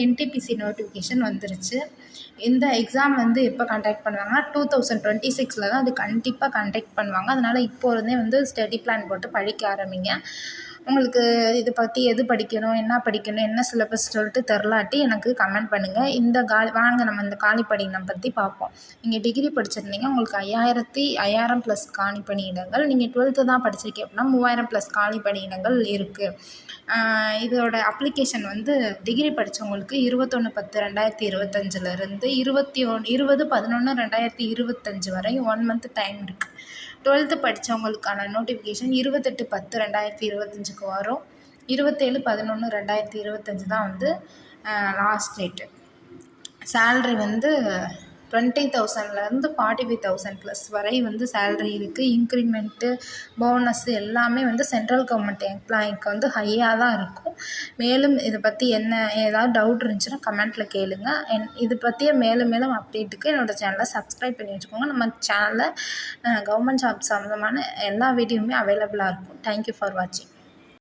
NTPC notification வந்துருச்சு. இந்த exam வந்து எப்போ கண்டக்ட் பண்ணுவாங்கன்னா 2026 தான் அது கண்டிப்பாக கண்டக்ட் பண்ணுவாங்க. அதனால் இப்போ இருந்தே வந்து ஸ்டடி பிளான் போட்டு படிக்க ஆரம்பிங்க. உங்களுக்கு இதை பற்றி எது படிக்கணும், என்ன சிலபஸ் சொல்லிட்டு தெரிலாட்டி எனக்கு கமெண்ட் பண்ணுங்கள். வாங்க நம்ம இந்த காலி பணியிடம் பற்றி பார்ப்போம். நீங்கள் டிகிரி படிச்சிருந்தீங்க, உங்களுக்கு 5000 ப்ளஸ் காலி பணியிடங்கள். நீங்கள் 12th தான் படிச்சிருக்கீங்க அப்படின்னா 3000 ப்ளஸ் காலி பணியிடங்கள் இருக்குது. இதோட அப்ளிகேஷன் வந்து டிகிரி படித்தவங்களுக்கு 21/10/2025 20/11/2025 வரை 1 மந்த் டைம் இருக்குது. 12th படித்தவங்களுக்கான நோட்டிஃபிகேஷன் 28/10/2025 வரும். 27/11/2025 தான் வந்து லாஸ்ட் டேட்டு. சேல்ரி வந்து 20,000லேருந்து 45,000 ப்ளஸ் வரை வந்து சேல்ரி இருக்குது. இன்க்ரிமெண்ட்டு, போனஸ் எல்லாமே வந்து சென்ட்ரல் கவர்மெண்ட் எம்ப்ளாயிக்கு வந்து ஹையாக தான் இருக்கும். மேலும் இதை பற்றி ஏதாவது டவுட் இருந்துச்சுன்னா கமெண்ட்டில் கேளுங்க. இது பற்றிய மேலும் அப்டேட்டுக்கு என்னோடய சேனலை சப்ஸ்கிரைப் பண்ணி வச்சுக்கோங்க. நம்ம சேனலில் கவர்மெண்ட் ஜாப் சம்மந்தமான எல்லா வீடியோவுமே அவைலபிளாக இருக்கும். தேங்க்யூ ஃபார் வாட்சிங்.